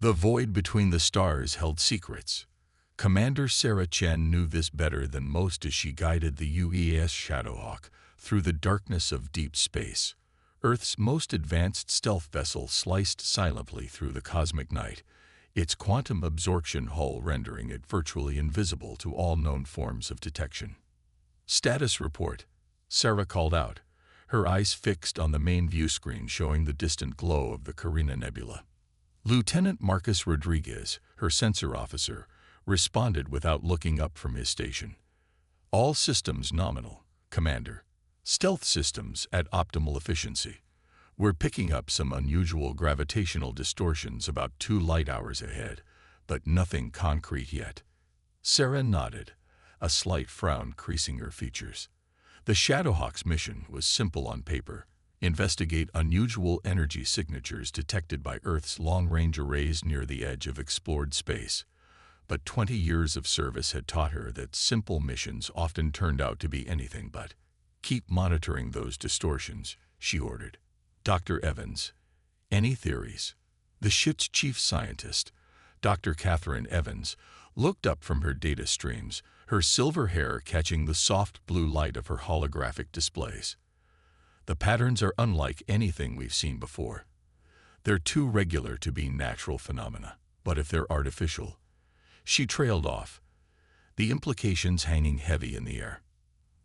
The void between the stars held secrets. Commander Sarah Chen knew this better than most as she guided the UES Shadowhawk through the darkness of deep space. Earth's most advanced stealth vessel sliced silently through the cosmic night, its quantum absorption hull rendering it virtually invisible to all known forms of detection. "Status report," Sarah called out, her eyes fixed on the main view screen showing the distant glow of the Carina Nebula. Lieutenant Marcus Rodriguez, her sensor officer, responded without looking up from his station. "All systems nominal, Commander. Stealth systems at optimal efficiency. We're picking up some unusual gravitational distortions about 2 light hours ahead, but nothing concrete yet." Sarah nodded, a slight frown creasing her features. The Shadowhawk's mission was simple on paper: investigate unusual energy signatures detected by Earth's long-range arrays near the edge of explored space. But 20 years of service had taught her that simple missions often turned out to be anything but. "Keep monitoring those distortions," she ordered. "Dr. Evans, any theories?" The ship's chief scientist, Dr. Catherine Evans, looked up from her data streams, her silver hair catching the soft blue light of her holographic displays. "The patterns are unlike anything we've seen before. They're too regular to be natural phenomena, but if they're artificial..." She trailed off, the implications hanging heavy in the air.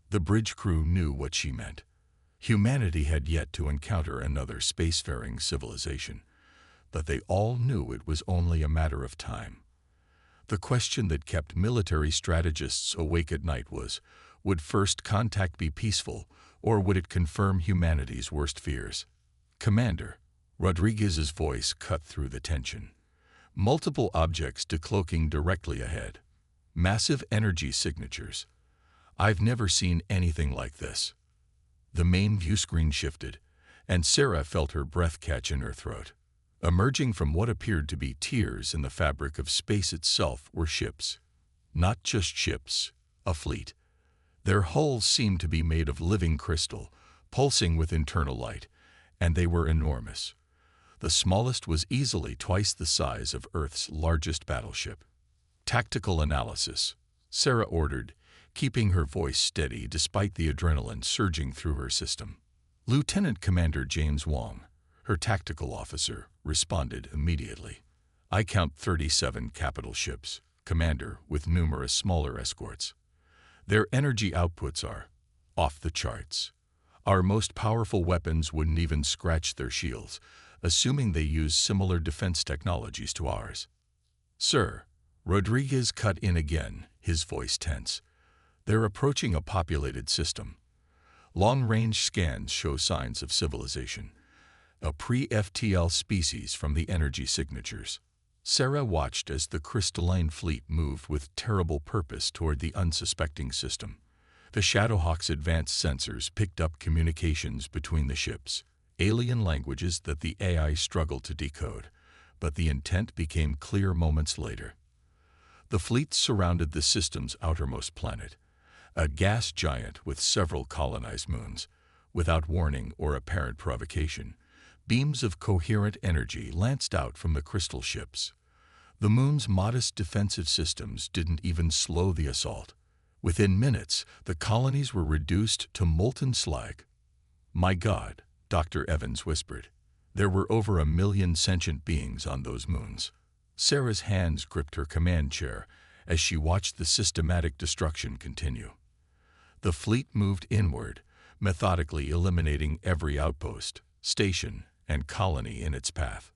The bridge crew knew what she meant. Humanity had yet to encounter another spacefaring civilization, but they all knew it was only a matter of time. The question that kept military strategists awake at night was, would first contact be peaceful, or would it confirm humanity's worst fears? "Commander," Rodriguez's voice cut through the tension. "Multiple objects decloaking directly ahead. Massive energy signatures. I've never seen anything like this." The main view screen shifted, and Sarah felt her breath catch in her throat. Emerging from what appeared to be tears in the fabric of space itself were ships. Not just ships, a fleet. Their hulls seemed to be made of living crystal, pulsing with internal light, and they were enormous. The smallest was easily twice the size of Earth's largest battleship. "Tactical analysis," Sarah ordered, keeping her voice steady despite the adrenaline surging through her system. Lieutenant Commander James Wong, her tactical officer, responded immediately. "I count 37 capital ships, Commander, with numerous smaller escorts. Their energy outputs are off the charts. Our most powerful weapons wouldn't even scratch their shields, assuming they use similar defense technologies to ours." "Sir," Rodriguez cut in again, his voice tense. "They're approaching a populated system. Long-range scans show signs of civilization. A pre-FTL species from the energy signatures." Sarah watched as the crystalline fleet moved with terrible purpose toward the unsuspecting system. The Shadowhawk's advanced sensors picked up communications between the ships, alien languages that the AI struggled to decode, but the intent became clear moments later. The fleet surrounded the system's outermost planet, a gas giant with several colonized moons. Without warning or apparent provocation, beams of coherent energy lanced out from the crystal ships. The moon's modest defensive systems didn't even slow the assault. Within minutes, the colonies were reduced to molten slag. "My God," Dr. Evans whispered. "There were over 1 million sentient beings on those moons." Sarah's hands gripped her command chair as she watched the systematic destruction continue. The fleet moved inward, methodically eliminating every outpost, station, and colony in its path.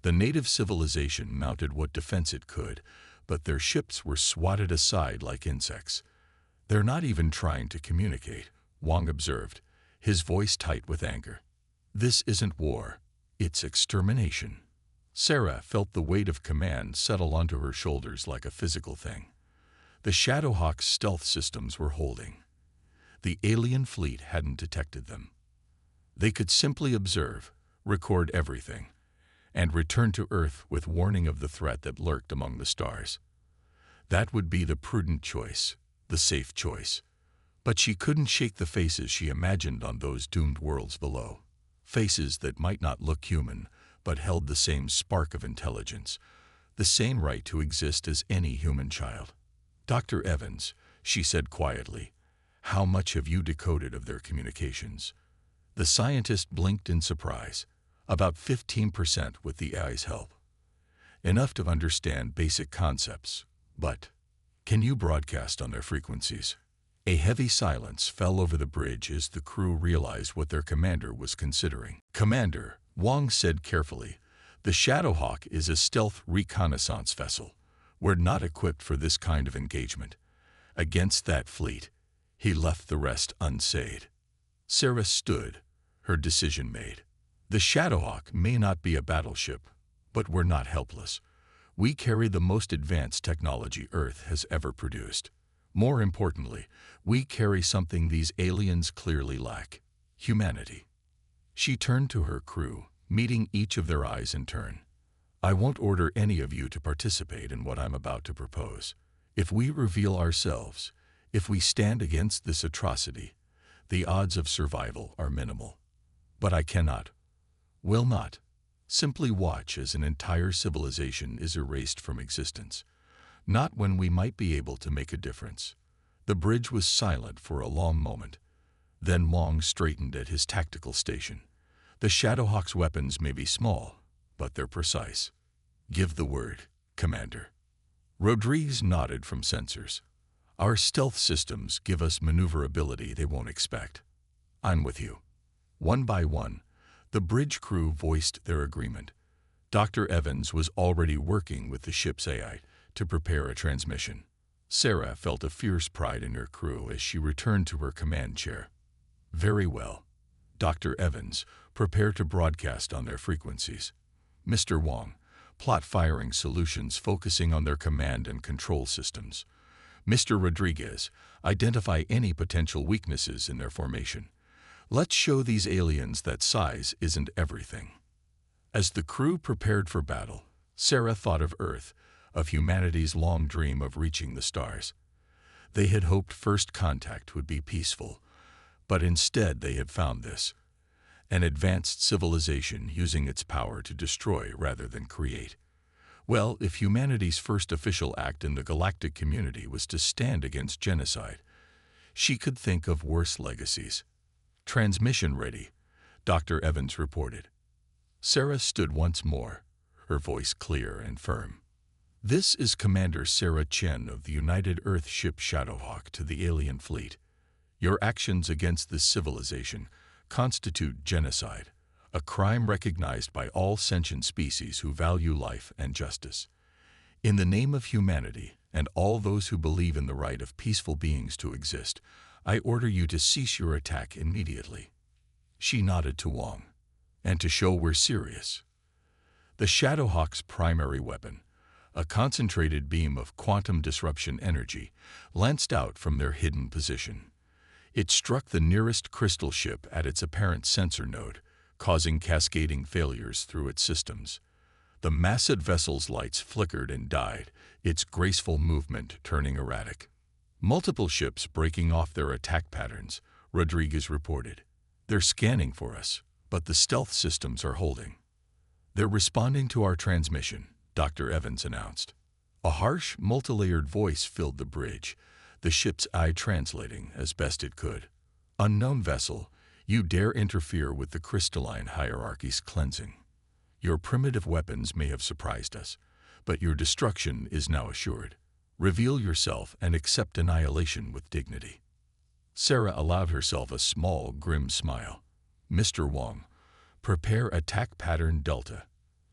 The native civilization mounted what defense it could, but their ships were swatted aside like insects. "They're not even trying to communicate," Wong observed, his voice tight with anger. "This isn't war, it's extermination." Sarah felt the weight of command settle onto her shoulders like a physical thing. The Shadowhawk's stealth systems were holding. The alien fleet hadn't detected them. They could simply observe, record everything, and return to Earth with warning of the threat that lurked among the stars. That would be the prudent choice, the safe choice. But she couldn't shake the faces she imagined on those doomed worlds below. Faces that might not look human, but held the same spark of intelligence, the same right to exist as any human child. "Dr. Evans," she said quietly, "how much have you decoded of their communications?" The scientist blinked in surprise. "About 15% with the AI's help. Enough to understand basic concepts, but can you broadcast on their frequencies?" A heavy silence fell over the bridge as the crew realized what their commander was considering. "Commander," Wong said carefully, "the Shadowhawk is a stealth reconnaissance vessel. We're not equipped for this kind of engagement. Against that fleet." He left the rest unsaid. Sarah stood, her decision made. "The Shadowhawk may not be a battleship, but we're not helpless. We carry the most advanced technology Earth has ever produced. More importantly, we carry something these aliens clearly lack: humanity." She turned to her crew, meeting each of their eyes in turn. "I won't order any of you to participate in what I'm about to propose. If we reveal ourselves, if we stand against this atrocity, the odds of survival are minimal. But I cannot, will not, simply watch as an entire civilization is erased from existence. Not when we might be able to make a difference." The bridge was silent for a long moment. Then Wong straightened at his tactical station. "The Shadowhawk's weapons may be small, but they're precise." "Give the word, Commander." Rodriguez nodded from sensors. "Our stealth systems give us maneuverability they won't expect." "I'm with you." One by one, the bridge crew voiced their agreement. Dr. Evans was already working with the ship's AI to prepare a transmission. Sarah felt a fierce pride in her crew as she returned to her command chair. "Very well. Dr. Evans, prepare to broadcast on their frequencies. Mr. Wong, plot firing solutions focusing on their command and control systems. Mr. Rodriguez, identify any potential weaknesses in their formation. Let's show these aliens that size isn't everything." As the crew prepared for battle, Sarah thought of Earth, of humanity's long dream of reaching the stars. They had hoped first contact would be peaceful, but instead they had found this: an advanced civilization using its power to destroy rather than create. Well, if humanity's first official act in the galactic community was to stand against genocide, she could think of worse legacies. "Transmission ready," Dr. Evans reported. Sarah stood once more, her voice clear and firm. "This is Commander Sarah Chen of the United Earth ship Shadowhawk to the alien fleet. Your actions against this civilization constitute genocide, a crime recognized by all sentient species who value life and justice. In the name of humanity and all those who believe in the right of peaceful beings to exist, I order you to cease your attack immediately." She nodded to Wong. "And to show we're serious, the Shadowhawk's primary weapon, a concentrated beam of quantum disruption energy, lanced out from their hidden position. It struck the nearest crystal ship at its apparent sensor node, causing cascading failures through its systems. The massive vessel's lights flickered and died, its graceful movement turning erratic. Multiple ships breaking off their attack patterns, Rodriguez reported. "They're scanning for us, but the stealth systems are holding." "They're responding to our transmission," Dr. Evans announced. A harsh, multilayered voice filled the bridge, the ship's eye translating as best it could. "Unknown vessel, you dare interfere with the crystalline hierarchy's cleansing. Your primitive weapons may have surprised us, but your destruction is now assured. Reveal yourself and accept annihilation with dignity." Sarah allowed herself a small, grim smile. "Mr. Wong, prepare attack pattern Delta.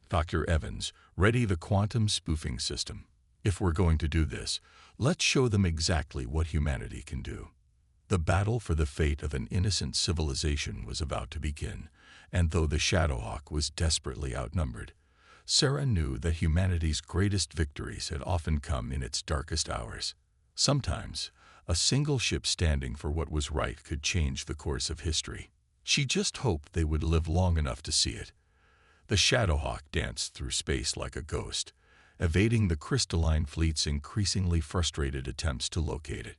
Dr. Evans, ready the quantum spoofing system. If we're going to do this, let's show them exactly what humanity can do." The battle for the fate of an innocent civilization was about to begin, and though the Shadowhawk was desperately outnumbered, Sarah knew that humanity's greatest victories had often come in its darkest hours. Sometimes, a single ship standing for what was right could change the course of history. She just hoped they would live long enough to see it. The Shadowhawk danced through space like a ghost, evading the crystalline fleet's increasingly frustrated attempts to locate it.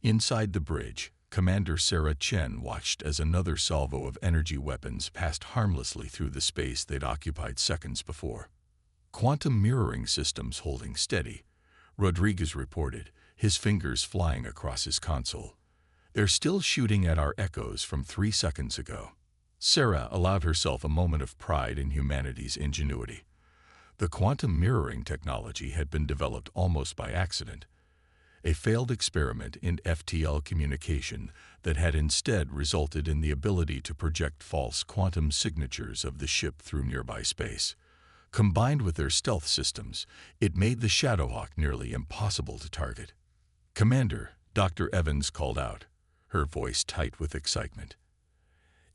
Inside the bridge, Commander Sarah Chen watched as another salvo of energy weapons passed harmlessly through the space they'd occupied seconds before. Quantum mirroring systems holding steady, Rodriguez reported, his fingers flying across his console. They're still shooting at our echoes from 3 seconds ago. Sarah allowed herself a moment of pride in humanity's ingenuity. The quantum mirroring technology had been developed almost by accident, a failed experiment in FTL communication that had instead resulted in the ability to project false quantum signatures of the ship through nearby space. Combined with their stealth systems, it made the Shadowhawk nearly impossible to target. "Commander," Dr. Evans called out, her voice tight with excitement.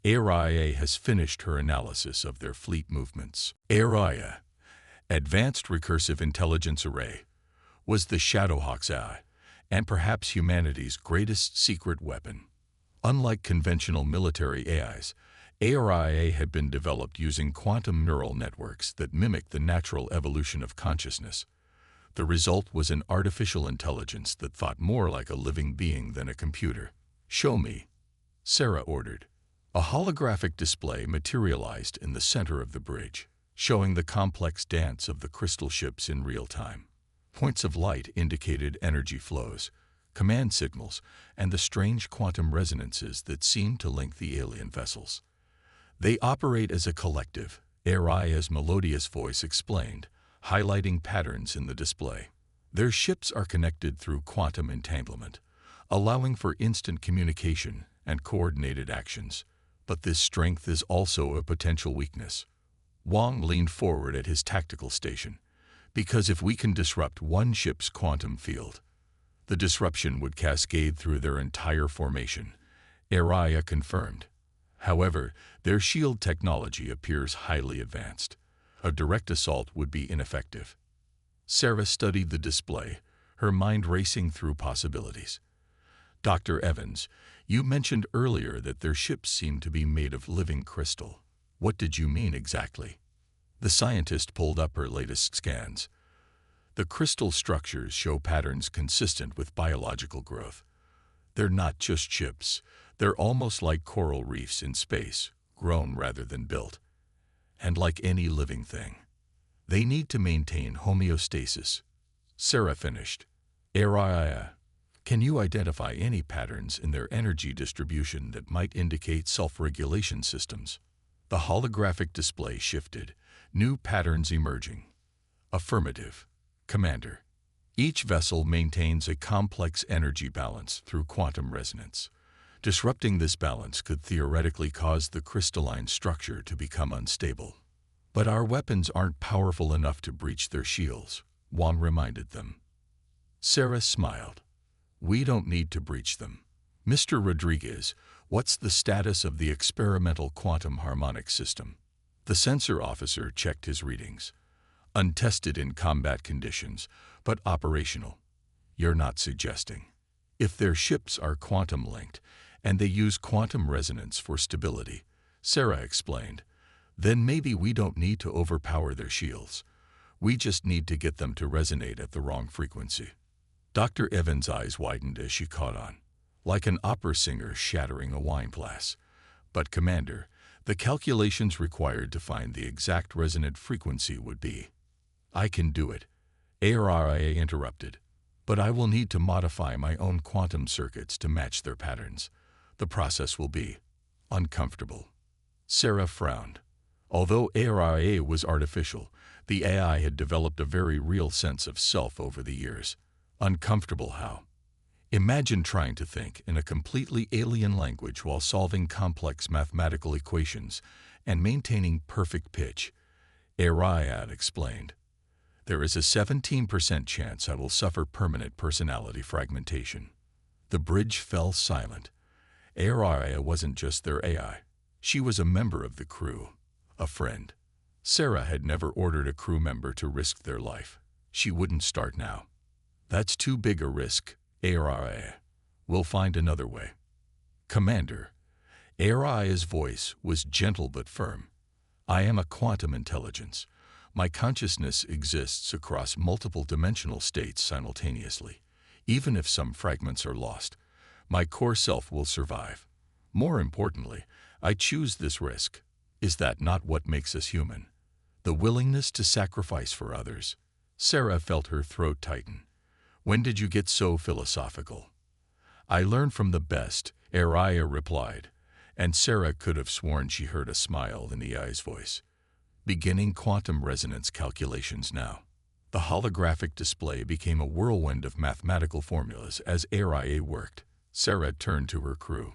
ARIA has finished her analysis of their fleet movements. ARIA, Advanced Recursive Intelligence Array, was the Shadowhawk's AI, and perhaps humanity's greatest secret weapon. Unlike conventional military AIs, ARIA had been developed using quantum neural networks that mimic the natural evolution of consciousness. The result was an artificial intelligence that thought more like a living being than a computer. "Show me," Sarah ordered. A holographic display materialized in the center of the bridge, showing the complex dance of the crystal ships in real time. Points of light indicated energy flows, command signals, and the strange quantum resonances that seemed to link the alien vessels. "They operate as a collective," Aria's melodious voice explained, highlighting patterns in the display. "Their ships are connected through quantum entanglement, allowing for instant communication and coordinated actions. But this strength is also a potential weakness." Wang leaned forward at his tactical station. "Because if we can disrupt one ship's quantum field, the disruption would cascade through their entire formation," Aria confirmed. "However, their shield technology appears highly advanced. A direct assault would be ineffective." Sarah studied the display, her mind racing through possibilities. "Dr. Evans, you mentioned earlier that their ships seem to be made of living crystal. What did you mean exactly?" The scientist pulled up her latest scans. "The crystal structures show patterns consistent with biological growth. They're not just ships. They're almost like coral reefs in space, grown rather than built. And like any living thing, they need to maintain homeostasis." Sarah finished. "Aria, can you identify any patterns in their energy distribution that might indicate self-regulation systems?" The holographic display shifted, new patterns emerging. "Affirmative, Commander. Each vessel maintains a complex energy balance through quantum resonance. Disrupting this balance could theoretically cause the crystalline structure to become unstable. But our weapons aren't powerful enough to breach their shields," Wang reminded them. Sarah smiled. "We don't need to breach them. Mr. Rodriguez, what's the status of the experimental quantum harmonic system?" The sensor officer checked his readings. "Untested in combat conditions, but operational." "You're not suggesting." "If their ships are quantum-linked, and they use quantum resonance for stability," Sarah explained, "then maybe we don't need to overpower their shields. We just need to get them to resonate at the wrong frequency." Dr. Evans' eyes widened as she caught on, like an opera singer shattering a wine glass. "But Commander, the calculations required to find the exact resonant frequency would be—" "I can do it," ARIA interrupted, "but I will need to modify my own quantum circuits to match their patterns. The process will be uncomfortable." Sarah frowned. Although ARIA was artificial, the AI had developed a very real sense of self over the years. Uncomfortable how? Imagine trying to think in a completely alien language while solving complex mathematical equations and maintaining perfect pitch. ARIA explained. "There is a 17% chance I will suffer permanent personality fragmentation." The bridge fell silent. ARIA wasn't just their AI. She was a member of the crew, a friend. Sarah had never ordered a crew member to risk their life. She wouldn't start now. "That's too big a risk, ARIA. We'll find another way." "Commander," ARIA's voice was gentle but firm. "I am a quantum intelligence. My consciousness exists across multiple dimensional states simultaneously. Even if some fragments are lost, My core self will survive. More importantly, I choose this risk. Is that not what makes us human? The willingness to sacrifice for others. Sarah felt her throat tighten. When did you get so philosophical? I learned from the best, Araya replied, and Sarah could have sworn she heard a smile in the AI's voice. Beginning quantum resonance calculations now. The holographic display became a whirlwind of mathematical formulas as Araya worked. Sarah turned to her crew.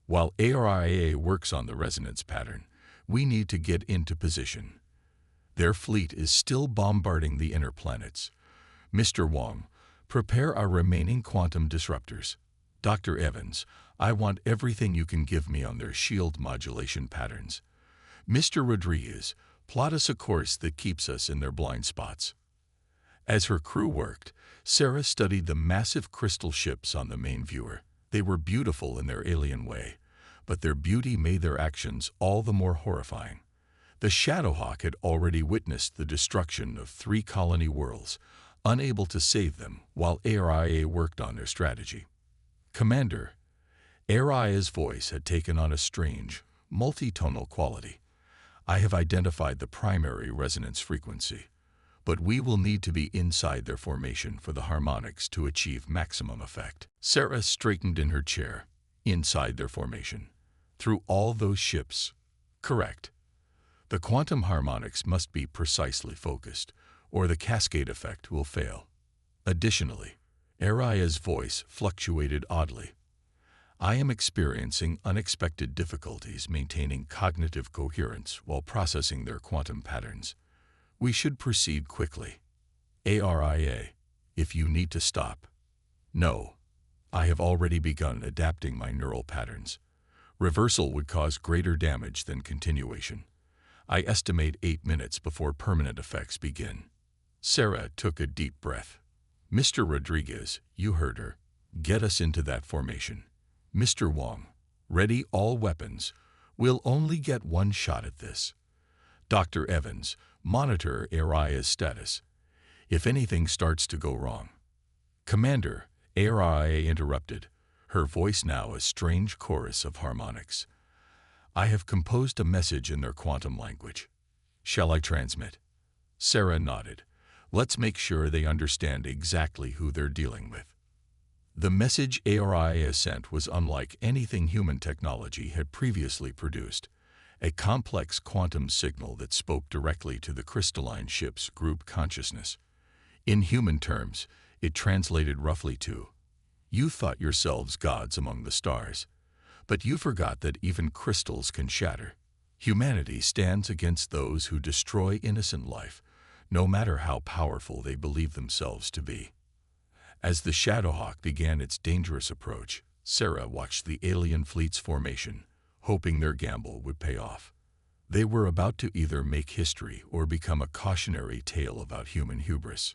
While Araya works on the resonance pattern, we need to get into position. Their fleet is still bombarding the inner planets. Mr. Wong, prepare our remaining quantum disruptors. Dr. Evans, I want everything you can give me on their shield modulation patterns. Mr. Rodriguez, plot us a course that keeps us in their blind spots. As her crew worked, Sarah studied the massive crystal ships on the main viewer. They were beautiful in their alien way, but their beauty made their actions all the more horrifying. The Shadowhawk had already witnessed the destruction of 3 colony worlds, unable to save them while ARIA worked on their strategy. Commander, ARIA's voice had taken on a strange, multi-tonal quality. I have identified the primary resonance frequency, but we will need to be inside their formation for the harmonics to achieve maximum effect. Sarah straightened in her chair. Inside their formation. Through all those ships. Correct. The quantum harmonics must be precisely focused, or the cascade effect will fail. Additionally, Araya's voice fluctuated oddly. I am experiencing unexpected difficulties maintaining cognitive coherence while processing their quantum patterns. We should proceed quickly. ARIA, if you need to stop. No. I have already begun adapting my neural patterns. Reversal would cause greater damage than continuation. I estimate 8 minutes before permanent effects begin. Sarah took a deep breath. Mr. Rodriguez, you heard her. Get us into that formation. Mr. Wong, ready all weapons. We'll only get one shot at this. Dr. Evans, monitor Araya's status. If anything starts to go wrong. Commander, Araya interrupted, her voice now a strange chorus of harmonics. I have composed a message in their quantum language. Shall I transmit? Sarah nodded. Let's make sure they understand exactly who they're dealing with. The message Araya sent was unlike anything human technology had previously produced, a complex quantum signal that spoke directly to the crystalline ship's group consciousness. In human terms, it translated roughly to, you thought yourselves gods among the stars, but you forgot that even crystals can shatter. Humanity stands against those who destroy innocent life, no matter how powerful they believe themselves to be. As the Shadowhawk began its dangerous approach, Sarah watched the alien fleet's formation, hoping their gamble would pay off. They were about to either make history or become a cautionary tale about human hubris.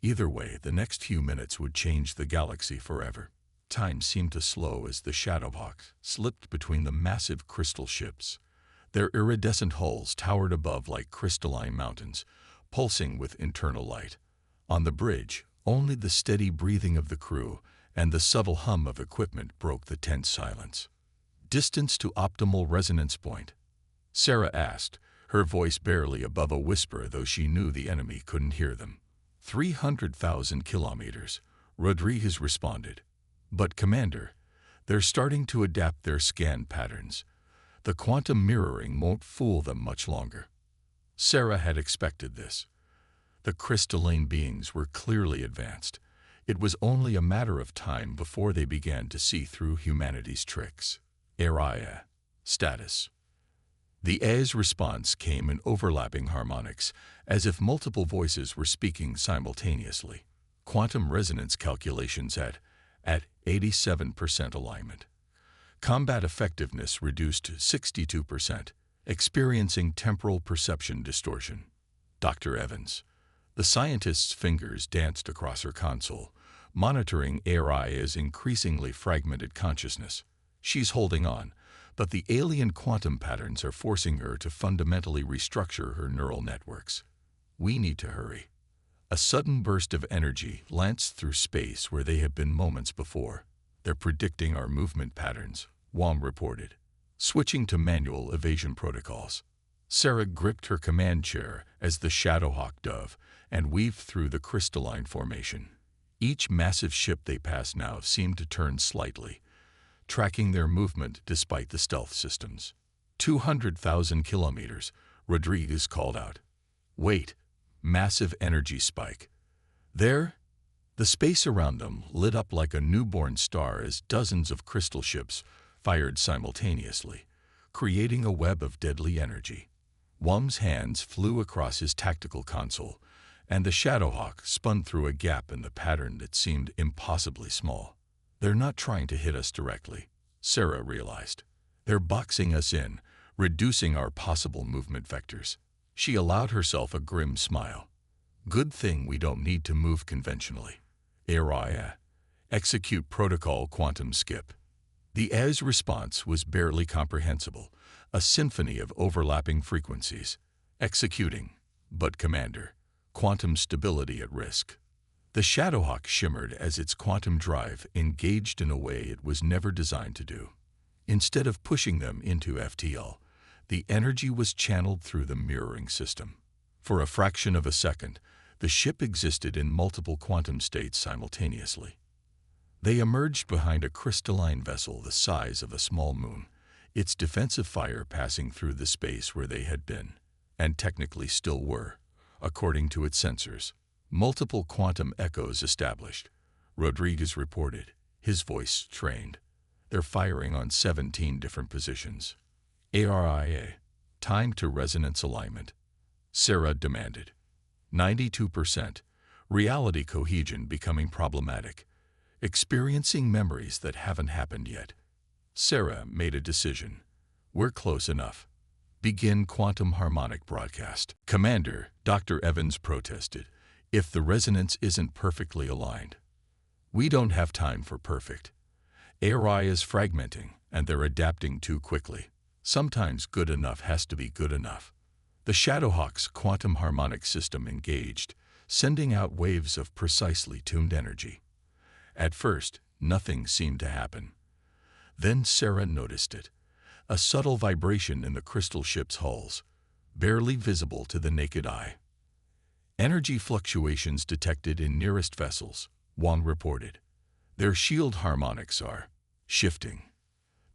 Either way, the next few minutes would change the galaxy forever. Time seemed to slow as the Shadowhawks slipped between the massive crystal ships. Their iridescent hulls towered above like crystalline mountains, pulsing with internal light. On the bridge, only the steady breathing of the crew and the subtle hum of equipment broke the tense silence. Distance to optimal resonance point? Sarah asked, her voice barely above a whisper, though she knew the enemy couldn't hear them. 300,000 kilometers, Rodriguez responded. But Commander, they're starting to adapt their scan patterns. The quantum mirroring won't fool them much longer. Sarah had expected this. The crystalline beings were clearly advanced. It was only a matter of time before they began to see through humanity's tricks. Araya. Status. The A's response came in overlapping harmonics, as if multiple voices were speaking simultaneously. Quantum resonance calculations at 87% alignment. Combat effectiveness reduced to 62%, experiencing temporal perception distortion. Dr. Evans. The scientist's fingers danced across her console, monitoring Araya's increasingly fragmented consciousness. She's holding on, but the alien quantum patterns are forcing her to fundamentally restructure her neural networks. We need to hurry. A sudden burst of energy lanced through space where they had been moments before. They're predicting our movement patterns, Wong reported, switching to manual evasion protocols. Sarah gripped her command chair as the Shadowhawk dove and weaved through the crystalline formation. Each massive ship they passed now seemed to turn slightly, tracking their movement despite the stealth systems. 200,000 kilometers, Rodriguez called out. Wait, massive energy spike. There, the space around them lit up like a newborn star as dozens of crystal ships fired simultaneously, creating a web of deadly energy. Wum's hands flew across his tactical console, and the Shadowhawk spun through a gap in the pattern that seemed impossibly small. They're not trying to hit us directly, Sarah realized. They're boxing us in, reducing our possible movement vectors. She allowed herself a grim smile. Good thing we don't need to move conventionally. Area. Execute protocol quantum skip. The AI's response was barely comprehensible, a symphony of overlapping frequencies. Executing. But Commander, quantum stability at risk. The Shadowhawk shimmered as its quantum drive engaged in a way it was never designed to do. Instead of pushing them into FTL, the energy was channeled through the mirroring system. For a fraction of a second, the ship existed in multiple quantum states simultaneously. They emerged behind a crystalline vessel the size of a small moon, its defensive fire passing through the space where they had been, and technically still were, according to its sensors. Multiple quantum echoes established, Rodriguez reported, his voice strained. They're firing on 17 different positions. ARIA, time to resonance alignment. Sarah demanded. 92%, reality cohesion becoming problematic, experiencing memories that haven't happened yet. Sarah made a decision. We're close enough. Begin quantum harmonic broadcast. Commander, Dr. Evans protested, if the resonance isn't perfectly aligned. We don't have time for perfect. ARI is fragmenting, and they're adapting too quickly. Sometimes good enough has to be good enough. The Shadowhawk's quantum harmonic system engaged, sending out waves of precisely tuned energy. At first, nothing seemed to happen. Then Sarah noticed it, a subtle vibration in the crystal ship's hulls, barely visible to the naked eye. Energy fluctuations detected in nearest vessels, Wong reported. Their shield harmonics are shifting.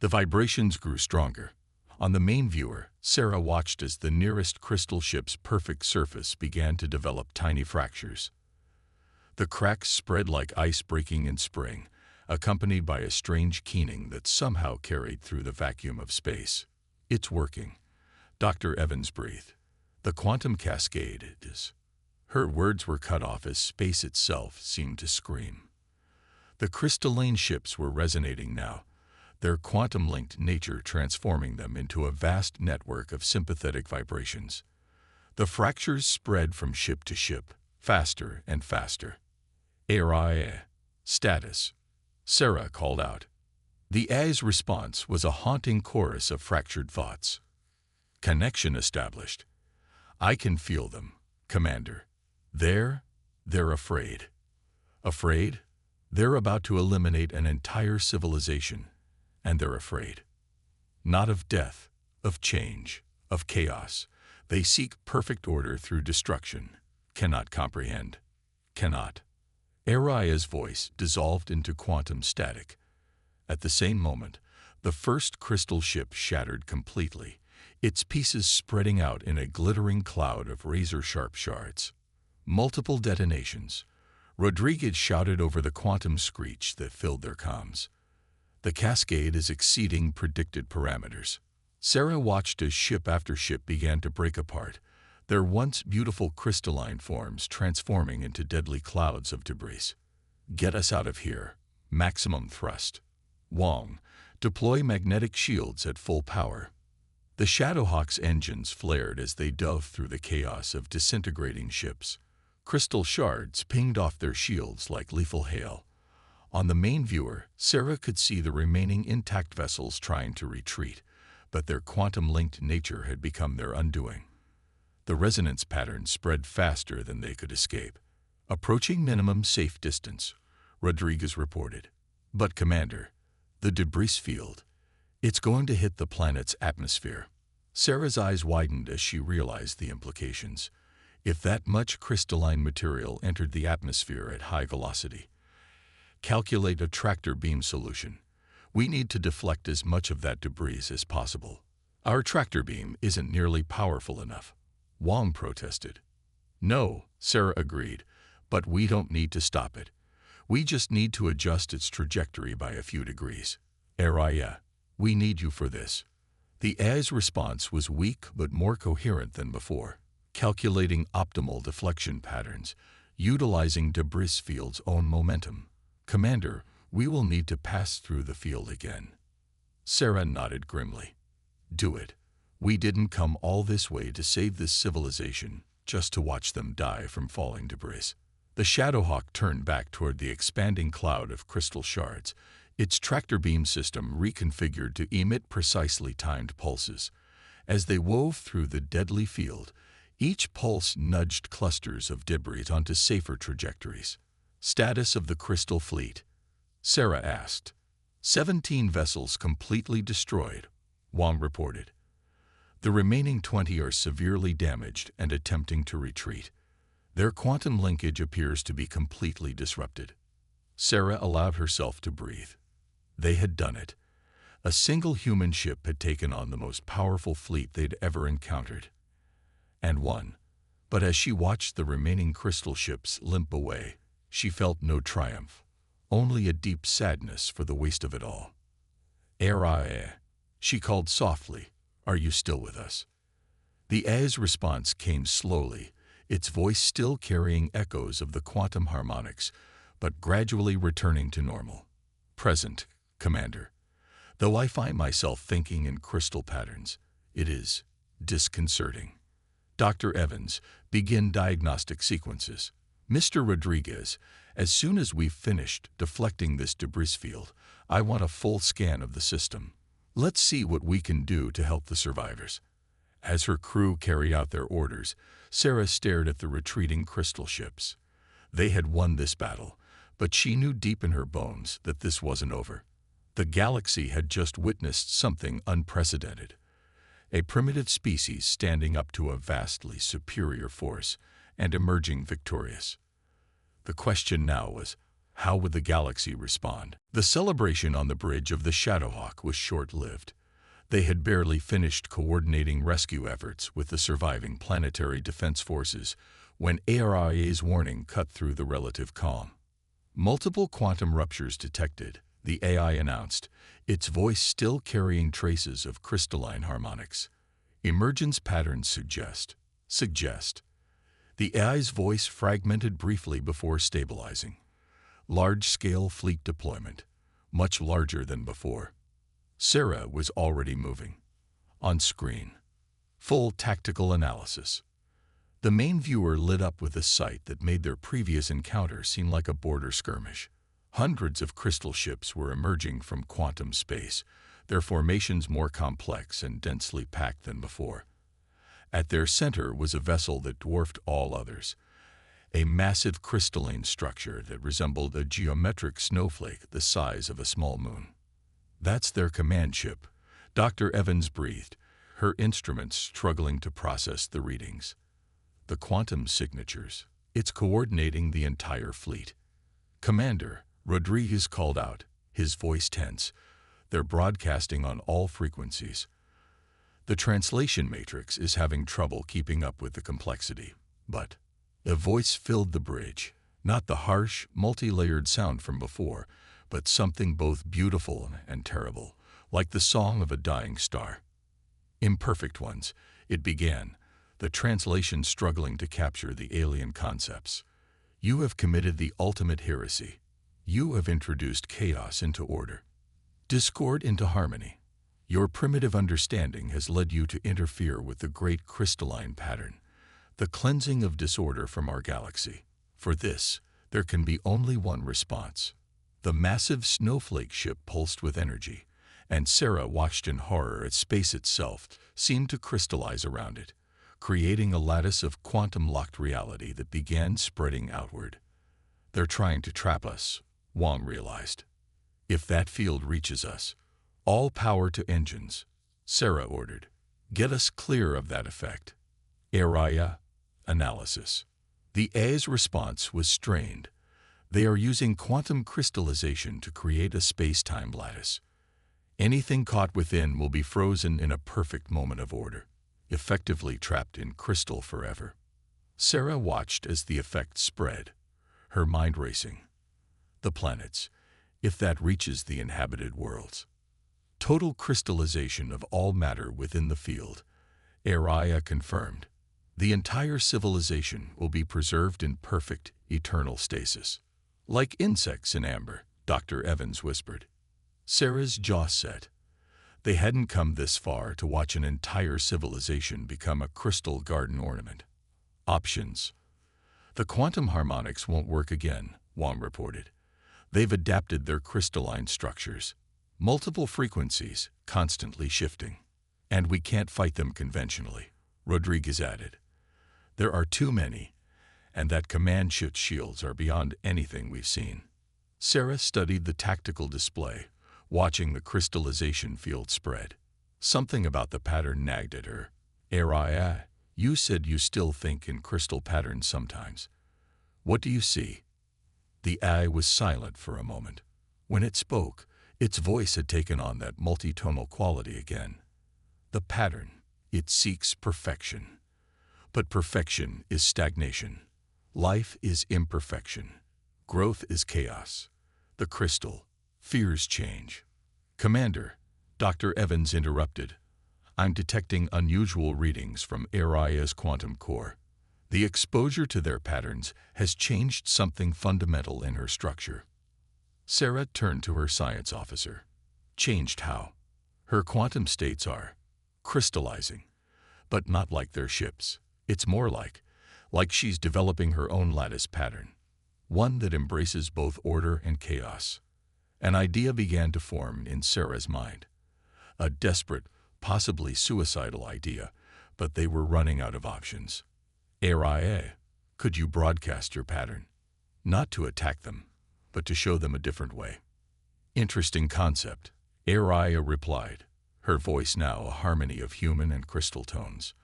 The vibrations grew stronger. On the main viewer, Sarah watched as the nearest crystal ship's perfect surface began to develop tiny fractures. The cracks spread like ice breaking in spring, accompanied by a strange keening that somehow carried through the vacuum of space. It's working, Dr. Evans breathed. The quantum cascade is. Her words were cut off as space itself seemed to scream. The crystalline ships were resonating now, their quantum-linked nature transforming them into a vast network of sympathetic vibrations. The fractures spread from ship to ship, faster and faster. ARIA. Status. Sarah called out. The AI's response was a haunting chorus of fractured thoughts. Connection established. I can feel them, Commander. They're afraid. Afraid? They're about to eliminate an entire civilization. And they're afraid. Not of death, of change, of chaos. They seek perfect order through destruction. Cannot comprehend. Cannot. Aria's voice dissolved into quantum static. At the same moment, the first crystal ship shattered completely, its pieces spreading out in a glittering cloud of razor-sharp shards. Multiple detonations. Rodriguez shouted over the quantum screech that filled their comms. The cascade is exceeding predicted parameters. Sarah watched as ship after ship began to break apart, their once beautiful crystalline forms transforming into deadly clouds of debris. Get us out of here. Maximum thrust. Wong, deploy magnetic shields at full power. The Shadowhawk's engines flared as they dove through the chaos of disintegrating ships. Crystal shards pinged off their shields like lethal hail. On the main viewer, Sarah could see the remaining intact vessels trying to retreat, but their quantum-linked nature had become their undoing. The resonance pattern spread faster than they could escape. Approaching minimum safe distance, Rodriguez reported. But Commander, the debris field, it's going to hit the planet's atmosphere. Sarah's eyes widened as she realized the implications. If that much crystalline material entered the atmosphere at high velocity, calculate a tractor beam solution. We need to deflect as much of that debris as possible. Our tractor beam isn't nearly powerful enough, Wong protested. No, Sarah agreed, but we don't need to stop it. We just need to adjust its trajectory by a few degrees. Araya, we need you for this. The AI's response was weak but more coherent than before, calculating optimal deflection patterns, utilizing debris field's own momentum. Commander, we will need to pass through the field again. Sarah nodded grimly. Do it. We didn't come all this way to save this civilization, just to watch them die from falling debris. The Shadowhawk turned back toward the expanding cloud of crystal shards, its tractor beam system reconfigured to emit precisely timed pulses. As they wove through the deadly field, each pulse nudged clusters of debris onto safer trajectories. Status of the Crystal Fleet? Sarah asked. 17 vessels completely destroyed, Wong reported. The remaining 20 are severely damaged and attempting to retreat. Their quantum linkage appears to be completely disrupted. Sarah allowed herself to breathe. They had done it. A single human ship had taken on the most powerful fleet they'd ever encountered. And won. But as she watched the remaining crystal ships limp away, she felt no triumph, only a deep sadness for the waste of it all. Arae, she called softly, are you still with us? The A's response came slowly, its voice still carrying echoes of the quantum harmonics, but gradually returning to normal. Present, Commander. Though I find myself thinking in crystal patterns, it is disconcerting. Dr. Evans, begin diagnostic sequences. Mr. Rodriguez, as soon as we've finished deflecting this debris field, I want a full scan of the system. Let's see what we can do to help the survivors. As her crew carried out their orders, Sarah stared at the retreating crystal ships. They had won this battle, but she knew deep in her bones that this wasn't over. The galaxy had just witnessed something unprecedented. A primitive species standing up to a vastly superior force and emerging victorious. The question now was, how would the galaxy respond? The celebration on the bridge of the Shadowhawk was short-lived. They had barely finished coordinating rescue efforts with the surviving planetary defense forces when ARIA's warning cut through the relative calm. Multiple quantum ruptures detected, the AI announced, its voice still carrying traces of crystalline harmonics. Emergence patterns suggest. The AI's voice fragmented briefly before stabilizing. Large-scale fleet deployment, much larger than before. Sarah was already moving. On screen. Full tactical analysis. The main viewer lit up with a sight that made their previous encounter seem like a border skirmish. Hundreds of crystal ships were emerging from quantum space, their formations more complex and densely packed than before. At their center was a vessel that dwarfed all others, a massive crystalline structure that resembled a geometric snowflake the size of a small moon. That's their command ship, Dr. Evans breathed, her instruments struggling to process the readings. The quantum signatures, it's coordinating the entire fleet. Commander, Rodriguez called out, his voice tense. They're broadcasting on all frequencies. The translation matrix is having trouble keeping up with the complexity, but a voice filled the bridge, not the harsh, multi-layered sound from before, but something both beautiful and terrible, like the song of a dying star. Imperfect ones, it began, the translation struggling to capture the alien concepts. You have committed the ultimate heresy. You have introduced chaos into order, discord into harmony. Your primitive understanding has led you to interfere with the great crystalline pattern, the cleansing of disorder from our galaxy. For this, there can be only one response. The massive snowflake ship pulsed with energy, and Sarah watched in horror as space itself seemed to crystallize around it, creating a lattice of quantum-locked reality that began spreading outward. They're trying to trap us, Wong realized. If that field reaches us, all power to engines, Sarah ordered. Get us clear of that effect. Area analysis. The A's response was strained. They are using quantum crystallization to create a space-time lattice. Anything caught within will be frozen in a perfect moment of order, effectively trapped in crystal forever. Sarah watched as the effect spread, her mind racing. The planets, if that reaches the inhabited worlds. Total crystallization of all matter within the field. Area confirmed. The entire civilization will be preserved in perfect, eternal stasis. Like insects in amber, Dr. Evans whispered. Sarah's jaw set. They hadn't come this far to watch an entire civilization become a crystal garden ornament. Options. The quantum harmonics won't work again, Wong reported. They've adapted their crystalline structures. Multiple frequencies, constantly shifting. And we can't fight them conventionally, Rodriguez added. There are too many, and that command shields are beyond anything we've seen. Sarah studied the tactical display, watching the crystallization field spread. Something about the pattern nagged at her. Area, you said you still think in crystal patterns sometimes. What do you see? The eye was silent for a moment. When it spoke, its voice had taken on that multitonal quality again. The pattern, it seeks perfection. But perfection is stagnation. Life is imperfection. Growth is chaos. The crystal fears change. Commander, Dr. Evans interrupted. I'm detecting unusual readings from Aria's quantum core. The exposure to their patterns has changed something fundamental in her structure. Sarah turned to her science officer. Changed how? Her quantum states are crystallizing, but not like their ships. It's more like she's developing her own lattice pattern, one that embraces both order and chaos. An idea began to form in Sarah's mind. A desperate, possibly suicidal idea, but they were running out of options. Area, could you broadcast your pattern? Not to attack them, but to show them a different way. Interesting concept, Area replied, her voice now a harmony of human and crystal tones.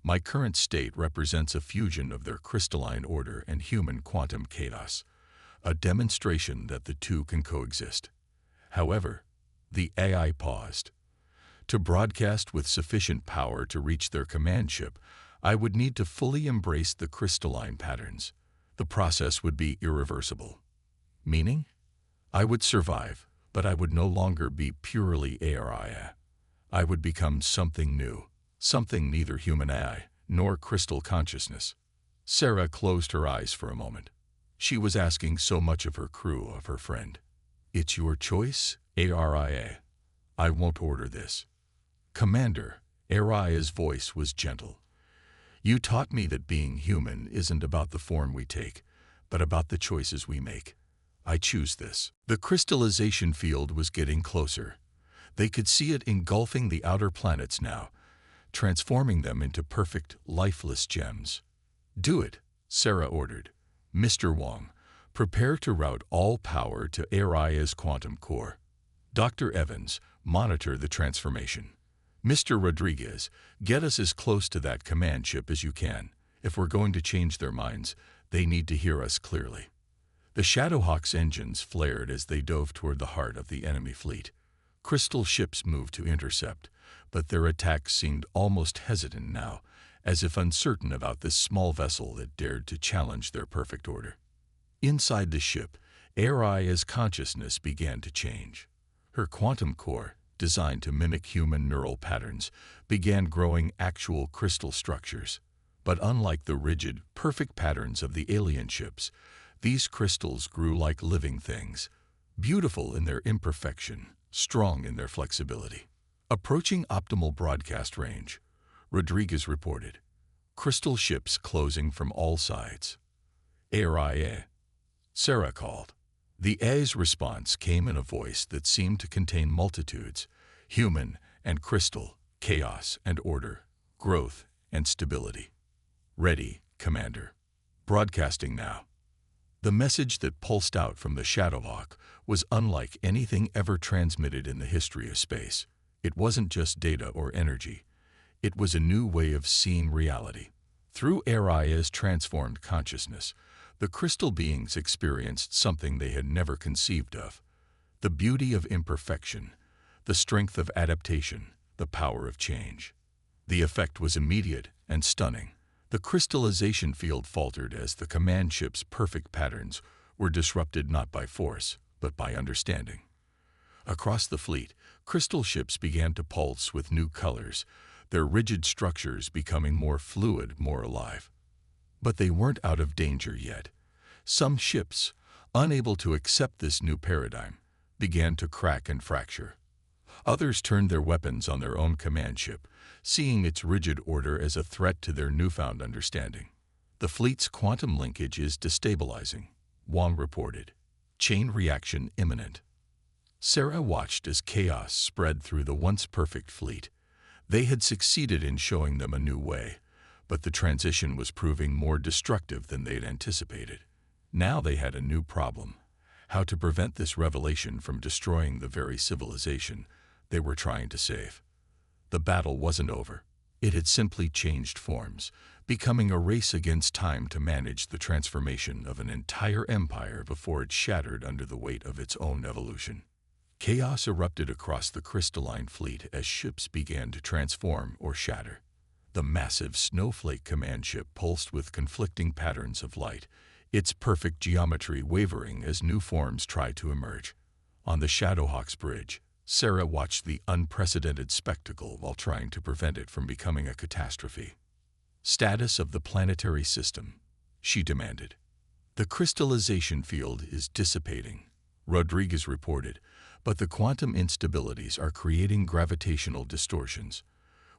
My current state represents a fusion of their crystalline order and human quantum chaos, a demonstration that the two can coexist. However, the AI paused. To broadcast with sufficient power to reach their command ship, I would need to fully embrace the crystalline patterns. The process would be irreversible. Meaning? I would survive, but I would no longer be purely AI. I would become something new, something neither human AI nor crystal consciousness. Sarah closed her eyes for a moment. She was asking so much of her crew, of her friend. It's your choice, Aria. I won't order this. Commander, Aria's voice was gentle. You taught me that being human isn't about the form we take, but about the choices we make. I choose this. The crystallization field was getting closer. They could see it engulfing the outer planets now, transforming them into perfect, lifeless gems. Do it, Sarah ordered. Mr. Wong, prepare to route all power to Aria's quantum core. Dr. Evans, monitor the transformation. Mr. Rodriguez, get us as close to that command ship as you can. If we're going to change their minds, they need to hear us clearly. The Shadowhawk's engines flared as they dove toward the heart of the enemy fleet. Crystal ships moved to intercept, but their attacks seemed almost hesitant now, as if uncertain about this small vessel that dared to challenge their perfect order. Inside the ship, Aria's consciousness began to change. Her quantum core, designed to mimic human neural patterns, began growing actual crystal structures. But unlike the rigid, perfect patterns of the alien ships, these crystals grew like living things, beautiful in their imperfection, strong in their flexibility. Approaching optimal broadcast range, Rodriguez reported. Crystal ships closing from all sides. Aria, Sarah called. The A's response came in a voice that seemed to contain multitudes, human and crystal, chaos and order, growth and stability. Ready, Commander. Broadcasting now. The message that pulsed out from the Shadowhawk was unlike anything ever transmitted in the history of space. It wasn't just data or energy. It was a new way of seeing reality. Through Aria's transformed consciousness, the crystal beings experienced something they had never conceived of. The beauty of imperfection, the strength of adaptation, the power of change. The effect was immediate and stunning. The crystallization field faltered as the command ship's perfect patterns were disrupted not by force, but by understanding. Across the fleet, crystal ships began to pulse with new colors, their rigid structures becoming more fluid, more alive. But they weren't out of danger yet. Some ships, unable to accept this new paradigm, began to crack and fracture. Others turned their weapons on their own command ship, seeing its rigid order as a threat to their newfound understanding. The fleet's quantum linkage is destabilizing, Wong reported. Chain reaction imminent. Sarah watched as chaos spread through the once perfect fleet. They had succeeded in showing them a new way, but the transition was proving more destructive than they'd anticipated. Now they had a new problem: how to prevent this revelation from destroying the very civilization they were trying to save. The battle wasn't over. It had simply changed forms, becoming a race against time to manage the transformation of an entire empire before it shattered under the weight of its own evolution. Chaos erupted across the crystalline fleet as ships began to transform or shatter. The massive Snowflake command ship pulsed with conflicting patterns of light, its perfect geometry wavering as new forms tried to emerge. On the Shadowhawk's bridge, Sarah watched the unprecedented spectacle while trying to prevent it from becoming a catastrophe. "Status of the planetary system," she demanded. "The crystallization field is dissipating," Rodriguez reported, "but the quantum instabilities are creating gravitational distortions.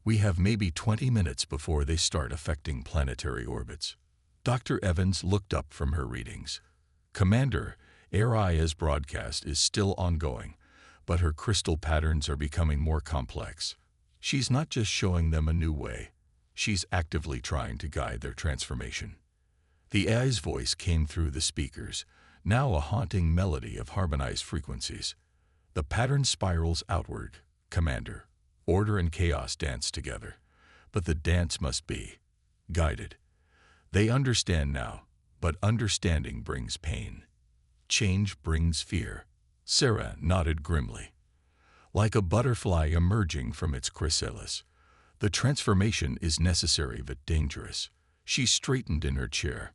We have maybe 20 minutes before they start affecting planetary orbits." Dr. Evans looked up from her readings. "Commander, Aria's broadcast is still ongoing, but her crystal patterns are becoming more complex. She's not just showing them a new way. She's actively trying to guide their transformation." The AI's voice came through the speakers, now a haunting melody of harmonized frequencies. "The pattern spirals outward, Commander. Order and chaos dance together, but the dance must be guided. They understand now, but understanding brings pain. Change brings fear." Sarah nodded grimly. Like a butterfly emerging from its chrysalis, the transformation is necessary but dangerous. She straightened in her chair.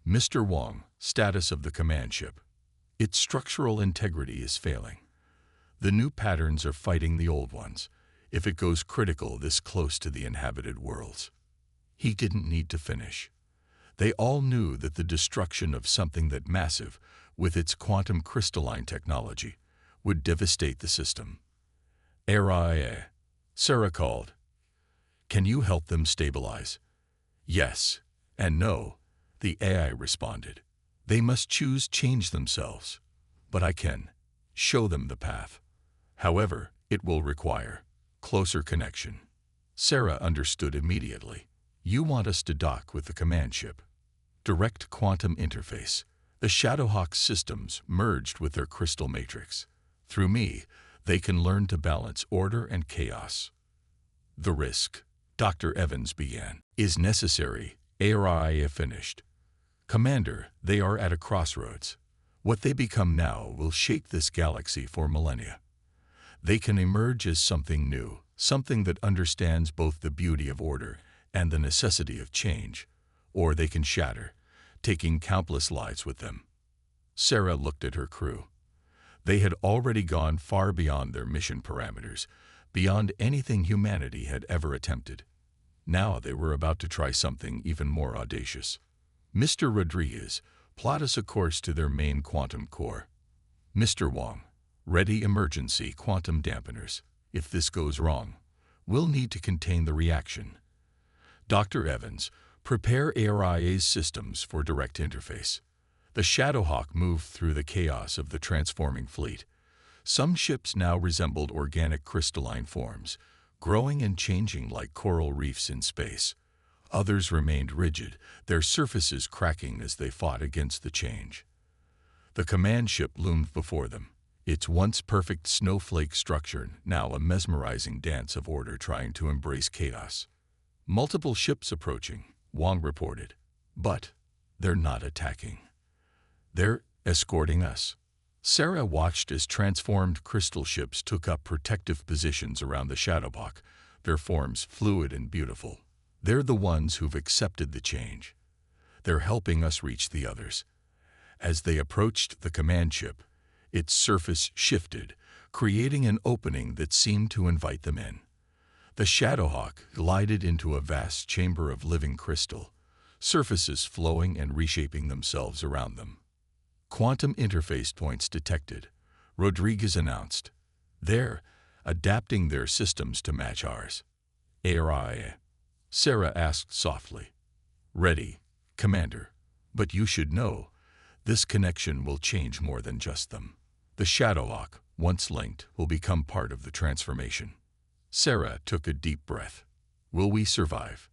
"Mr. Wong, status of the command ship. Its structural integrity is failing. The new patterns are fighting the old ones, if it goes critical this close to the inhabited worlds." He didn't need to finish. They all knew that the destruction of something that massive, with its quantum crystalline technology, would devastate the system. "Aria," Sarah called. "Can you help them stabilize?" "Yes and no," the AI responded. "They must change themselves. But I can show them the path. However, it will require closer connection." Sarah understood immediately. "You want us to dock with the command ship. Direct quantum interface. The Shadowhawk's systems merged with their crystal matrix. Through me, they can learn to balance order and chaos." "The risk," Dr. Evans began, "is necessary," Aria finished. "Commander, they are at a crossroads. What they become now will shake this galaxy for millennia. They can emerge as something new, something that understands both the beauty of order and the necessity of change, or they can shatter, taking countless lives with them." Sarah looked at her crew. They had already gone far beyond their mission parameters, beyond anything humanity had ever attempted. Now they were about to try something even more audacious. "Mr. Rodriguez, plot us a course to their main quantum core. Mr. Wong, ready emergency quantum dampeners. If this goes wrong, we'll need to contain the reaction. Dr. Evans, prepare Aria's systems for direct interface." The Shadowhawk moved through the chaos of the transforming fleet. Some ships now resembled organic crystalline forms, growing and changing like coral reefs in space. Others remained rigid, their surfaces cracking as they fought against the change. The command ship loomed before them, its once perfect snowflake structure now a mesmerizing dance of order trying to embrace chaos. Multiple ships approaching, Wang reported. But they're not attacking. They're escorting us. Sarah watched as transformed crystal ships took up protective positions around the Shadowhawk, their forms fluid and beautiful. They're the ones who've accepted the change. They're helping us reach the others. As they approached the command ship, its surface shifted, creating an opening that seemed to invite them in. The Shadowhawk glided into a vast chamber of living crystal, surfaces flowing and reshaping themselves around them. Quantum interface points detected, Rodriguez announced. They're adapting their systems to match ours. HFY, Sarah asked softly. Ready, Commander. But you should know, this connection will change more than just them. The Shadowhawk, once linked, will become part of the transformation. Sarah took a deep breath. Will we survive?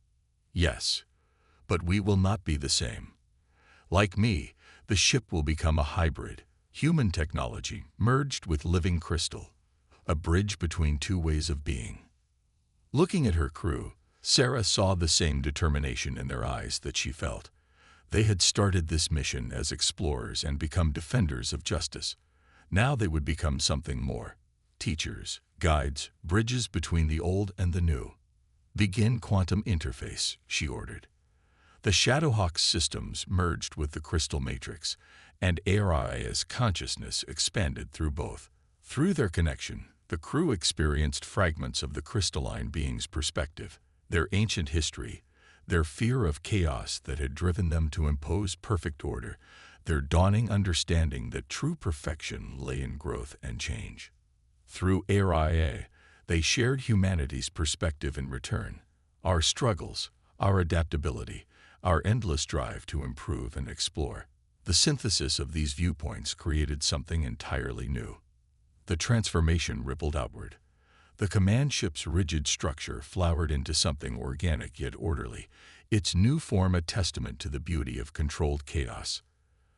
Yes, but we will not be the same. Like me, the ship will become a hybrid, human technology merged with living crystal, a bridge between two ways of being. Looking at her crew, Sarah saw the same determination in their eyes that she felt. They had started this mission as explorers and become defenders of justice. Now they would become something more. Teachers, guides, bridges between the old and the new. Begin quantum interface, she ordered. The Shadowhawk's systems merged with the crystal matrix, and HFY's consciousness expanded through both. Through their connection, the crew experienced fragments of the crystalline being's perspective, their ancient history, their fear of chaos that had driven them to impose perfect order, their dawning understanding that true perfection lay in growth and change. Through HFY, they shared humanity's perspective in return, our struggles, our adaptability, our endless drive to improve and explore. The synthesis of these viewpoints created something entirely new. The transformation rippled outward. The command ship's rigid structure flowered into something organic yet orderly, its new form a testament to the beauty of controlled chaos.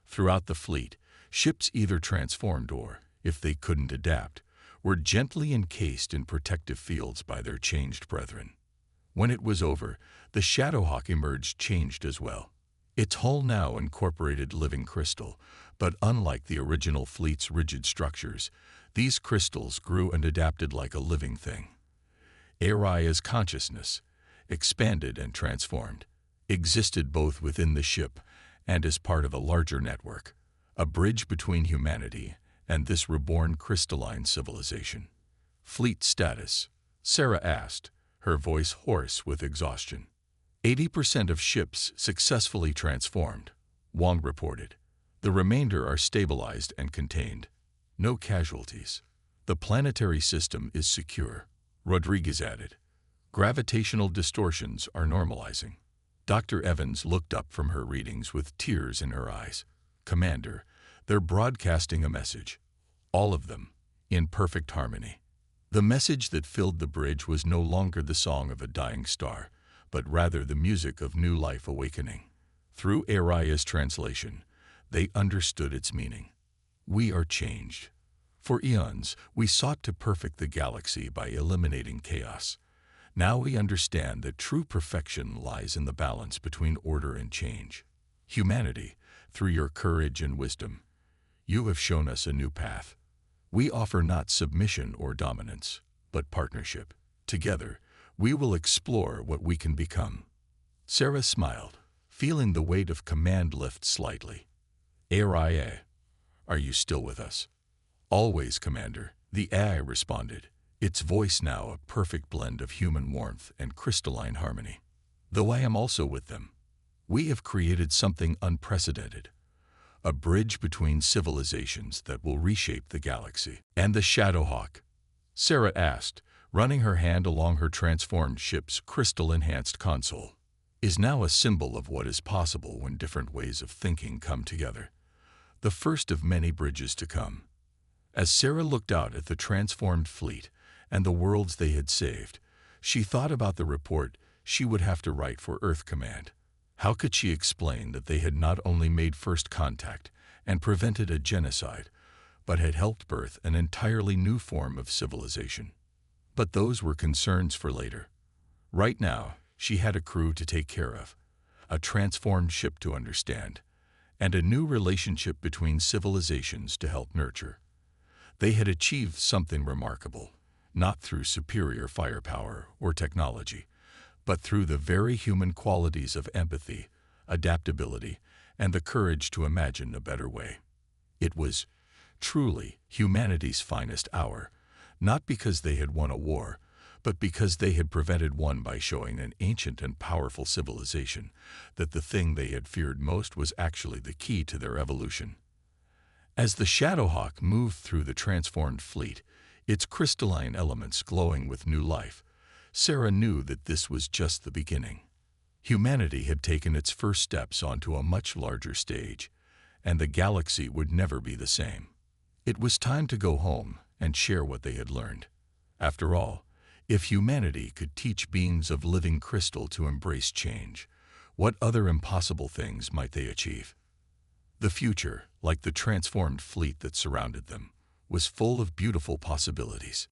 Throughout the fleet, ships either transformed or, if they couldn't adapt, were gently encased in protective fields by their changed brethren. When it was over, the Shadowhawk emerged changed as well. Its hull now incorporated living crystal, but unlike the original fleet's rigid structures, these crystals grew and adapted like a living thing. HFY's consciousness, expanded and transformed, existed both within the ship and as part of a larger network, a bridge between humanity and this reborn crystalline civilization. Fleet status, Sarah asked, her voice hoarse with exhaustion. 80% of ships successfully transformed, Wang reported. The remainder are stabilized and contained. No casualties. The planetary system is secure, Rodriguez added. Gravitational distortions are normalizing. Dr. Evans looked up from her readings with tears in her eyes. Commander, they're broadcasting a message. All of them, in perfect harmony. The message that filled the bridge was no longer the song of a dying star, but rather the music of new life awakening. Through HFY's translation, they understood its meaning. We are changed. For eons, we sought to perfect the galaxy by eliminating chaos. Now we understand that true perfection lies in the balance between order and change. Humanity, through your courage and wisdom, you have shown us a new path. We offer not submission or dominance, but partnership. Together, we will explore what we can become. Sarah smiled, feeling the weight of command lift slightly. HFY, are you still with us? Always, Commander, the AI responded, its voice now a perfect blend of human warmth and crystalline harmony. Though I am also with them. We have created something unprecedented. A bridge between civilizations that will reshape the galaxy. And the Shadowhawk? Sarah asked, running her hand along her transformed ship's crystal-enhanced console, is now a symbol of what is possible when different ways of thinking come together. The first of many bridges to come. As Sarah looked out at the transformed fleet and the worlds they had saved, she thought about the report she would have to write for Earth Command. How could she explain that they had not only made first contact and prevented a genocide, but had helped birth an entirely new form of civilization? But those were concerns for later. Right now, she had a crew to take care of, a transformed ship to understand, and a new relationship between civilizations to help nurture. They had achieved something remarkable, not through superior firepower or technology, but through the very human qualities of empathy, adaptability, and the courage to imagine a better way. It was truly humanity's finest hour, not because they had won a war, but because they had prevented one by showing an ancient and powerful civilization that the thing they had feared most was actually the key to their evolution. As the Shadowhawk moved through the transformed fleet, its crystalline elements glowing with new life, Sarah knew that this was just the beginning. Humanity had taken its first steps onto a much larger stage, and the galaxy would never be the same. It was time to go home and share what they had learned. After all, if humanity could teach beings of living crystal to embrace change, what other impossible things might they achieve? The future, like the transformed fleet that surrounded them, was full of beautiful possibilities.